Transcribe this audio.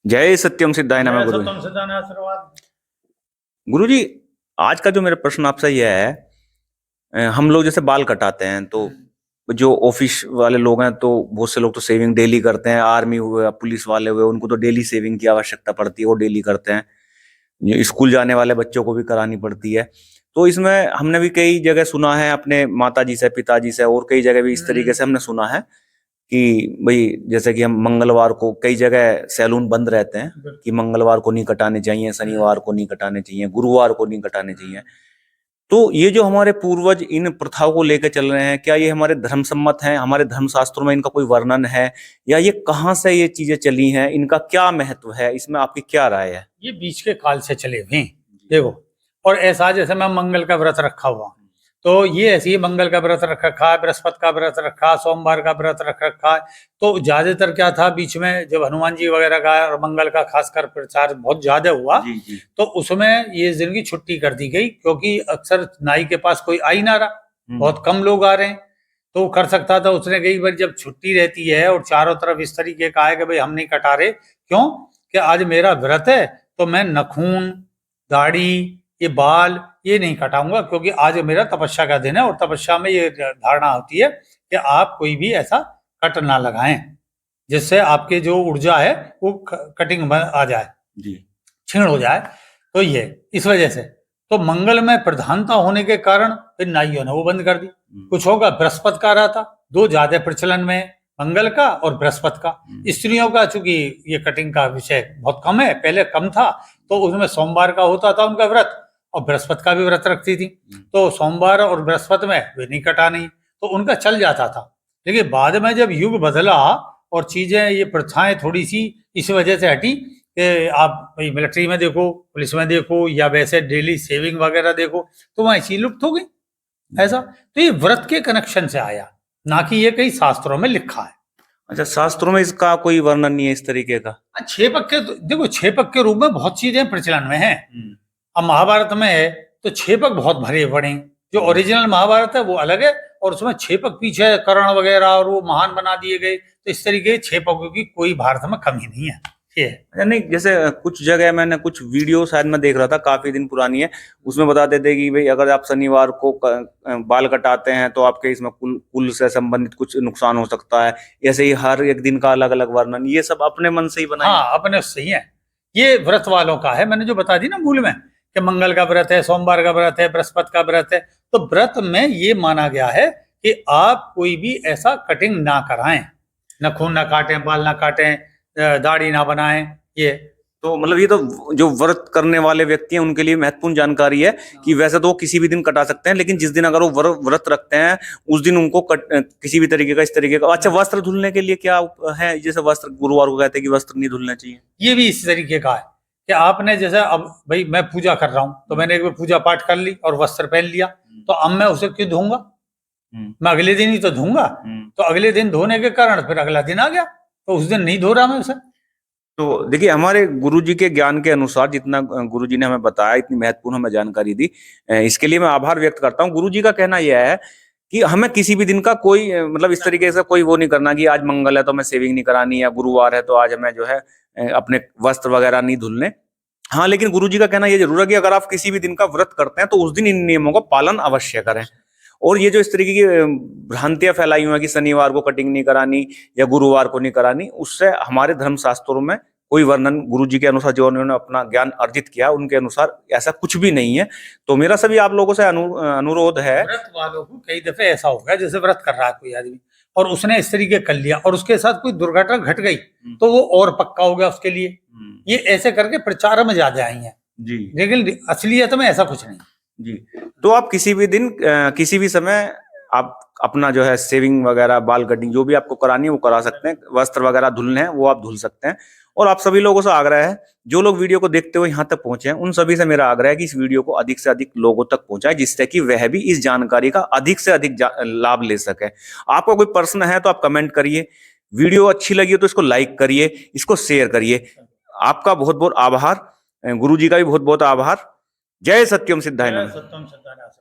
जय सत्यम सिद्धाय नमः गुरु। सत्यम सिद्धांत आशीर्वाद। गुरु जी, आज का जो मेरा प्रश्न आपसे यह है, हम लोग जैसे बाल कटाते हैं तो जो ऑफिस वाले लोग हैं तो बहुत से लोग तो सेविंग डेली करते हैं। आर्मी हुए, पुलिस वाले हुए, उनको तो डेली सेविंग की आवश्यकता पड़ती है, वो डेली करते हैं। ये स्कूल जाने वाले बच्चों को भी करानी पड़ती है। तो इसमें हमने भी कई जगह सुना है, अपने माता जी से, पिताजी से, और कई जगह भी इस तरीके से हमने सुना है कि भाई जैसे कि हम मंगलवार को, कई जगह सैलून बंद रहते हैं कि मंगलवार को नहीं कटाने चाहिए, शनिवार को नहीं कटाने चाहिए, गुरुवार को नहीं कटाने चाहिए। तो ये जो हमारे पूर्वज इन प्रथाओं को लेकर चल रहे हैं, क्या ये हमारे धर्म सम्मत हैं? हमारे धर्म शास्त्रों में इनका कोई वर्णन है, या ये कहाँ से ये चीजें चली हैं? इनका क्या महत्व है? इसमें आपकी क्या राय है? ये बीच के काल से चले हुए हैं, देखो। और ऐसा जैसे मैं मंगल का व्रत रखा हुआ, तो ये ऐसे ही मंगल का व्रत रख रखा है, बृहस्पति का व्रत रखा, सोमवार का व्रत रख रखा है। तो ज्यादातर क्या था, बीच में जब हनुमान जी वगैरह का और मंगल का खासकर प्रचार बहुत ज्यादा हुआ, जी। तो उसमें ये दिन की छुट्टी कर दी गई, क्योंकि अक्सर नाई के पास कोई आ ही ना रहा, बहुत कम लोग आ रहे हैं। तो वो कर सकता था, उसने कई बार जब छुट्टी रहती है और चारों तरफ इस तरीके का है कि भाई हम नहीं कटा रहे, क्यों कि आज मेरा व्रत है, तो मैं नखून, दाढ़ी, ये बाल ये नहीं कटाऊंगा, क्योंकि आज मेरा तपस्या का दिन है। और तपस्या में ये धारणा होती है कि आप कोई भी ऐसा कट ना लगाएं जिससे आपके जो ऊर्जा है वो कटिंग में आ जाए, जी। क्षीण हो जाए। तो ये इस वजह से तो मंगल में प्रधानता होने के कारण फिर नाइयों ने वो बंद कर दी। कुछ होगा बृहस्पति का रहा था, दो ज्यादा प्रचलन में, मंगल का और बृहस्पति का। स्त्रियों का चूंकि ये कटिंग का विषय बहुत कम है, पहले कम था, तो उसमें सोमवार का होता था उनका व्रत, और बृहस्पति का भी व्रत रखती थी। तो सोमवार और बृहस्पति में वे नहीं कटा नहीं, तो उनका चल जाता था। लेकिन बाद में जब युग बदला और चीजें, ये प्रथाएं थोड़ी सी इस वजह से हटी कि आप भाई मिलिट्री में देखो, पुलिस में देखो, या वैसे डेली सेविंग वगैरह देखो, तो वहां चीज लुप्त हो गई ऐसा। तो ये व्रत के कनेक्शन से आया, ना कि ये कई शास्त्रों में लिखा है। अच्छा, शास्त्रों में इसका कोई वर्णन नहीं है इस तरीके का? छेपक के देखो, छेपक के रूप में बहुत चीजें प्रचलन में हैं। अब महाभारत में है तो छेपक बहुत भरे पड़े। जो ओरिजिनल महाभारत है वो अलग है, और उसमें छेपक पीछे कर्ण वगैरह और वो महान बना दिए गए। तो इस तरीके छेपकों की कोई भारत में कमी नहीं है। ये नहीं, जैसे कुछ जगह मैंने कुछ वीडियो शायद मैं देख रहा था, काफी दिन पुरानी है, उसमें बताते थे कि भाई अगर आप शनिवार को बाल कटाते हैं तो आपके इसमें कुल से संबंधित कुछ नुकसान हो सकता है। ऐसे ही हर एक दिन का अलग अलग वर्णन, ये सब अपने मन से ही बनाया? हाँ, अपने सही है। ये व्रत वालों का है, मैंने जो बता दी ना मूल में, कि मंगल का व्रत है, सोमवार का व्रत है, बृहस्पति का व्रत है। तो व्रत में ये माना गया है कि आप कोई भी ऐसा कटिंग ना कराएं, नखून ना काटें, बाल ना काटें, दाढ़ी ना बनाएं। ये तो मतलब ये तो जो व्रत करने वाले व्यक्ति हैं उनके लिए महत्वपूर्ण जानकारी है कि वैसे तो वो किसी भी दिन कटा सकते हैं, लेकिन जिस दिन अगर वो व्रत रखते हैं उस दिन उनको किसी भी तरीके का, इस तरीके का। अच्छा, वस्त्र धुलने के लिए क्या है? जैसे वस्त्र गुरुवार को कहते हैं कि वस्त्र नहीं धुलने चाहिए, ये भी इसी तरीके का है कि आपने जैसे, अब भाई मैं पूजा कर रहा हूं, तो मैंने एक बार पूजा पाठ कर ली और वस्त्र पहन लिया, तो अब मैं उसे क्यों धोऊंगा? मैं अगले दिन ही तो धोऊंगा। तो अगले दिन धोने के कारण फिर अगला दिन आ गया, तो उस दिन नहीं धो रहा मैं उसे। तो देखिए, हमारे गुरुजी के ज्ञान के अनुसार जितना गुरुजी ने हमें बताया, इतनी महत्वपूर्ण हमें जानकारी दी, इसके लिए मैं आभार व्यक्त करता हूँ। गुरुजी का कहना यह है कि हमें किसी भी दिन का कोई मतलब इस तरीके से कोई वो नहीं करना कि आज मंगल है तो हमें सेविंग नहीं करानी, या गुरुवार है तो आज हमें जो है अपने वस्त्र वगैरह नहीं धुलने। हाँ, लेकिन गुरुजी का कहना यह जरूर है कि अगर आप किसी भी दिन का व्रत करते हैं तो उस दिन इन नियमों का पालन अवश्य करें। और ये जो इस तरीके की भ्रांतियां फैलाई हुई है कि शनिवार को कटिंग नहीं करानी या गुरुवार को नहीं करानी, उससे हमारे धर्म शास्त्रों में कोई वर्णन, गुरुजी के अनुसार जो उन्होंने अपना ज्ञान अर्जित किया उनके अनुसार ऐसा कुछ भी नहीं है। तो मेरा सभी आप लोगों से अनुरोध है, व्रत वालों को कई दफे ऐसा होगा, जैसे व्रत कर रहा है कोई आदमी और उसने इस तरीके कर लिया और उसके साथ कोई दुर्घटना घट गई, तो वो और पक्का हो गया उसके लिए। ये ऐसे करके प्रचार में ज्यादा आई है जी, लेकिन असलियत में ऐसा कुछ नहीं जी। तो आप किसी भी दिन किसी भी समय आप अपना जो है सेविंग वगैरह, बाल कटिंग जो भी आपको करानी है वो करा सकते हैं। वस्त्र वगैरह धुलने हैं वो आप धुल सकते हैं। और आप सभी लोगों से आग्रह है, जो लोग वीडियो को देखते हुए यहाँ तक पहुंचे हैं उन सभी से मेरा आग्रह है कि इस वीडियो को अधिक से अधिक लोगों तक पहुंचाएं, जिससे कि वह भी इस जानकारी का अधिक से अधिक लाभ ले सके। आपका कोई प्रश्न है तो आप कमेंट करिए, वीडियो अच्छी लगी हो तो इसको लाइक करिए, इसको शेयर करिए। आपका बहुत बहुत आभार, गुरु जी का भी बहुत बहुत आभार। जय सत्यम सिद्धाय नमः। सत्यम सत्यानाश।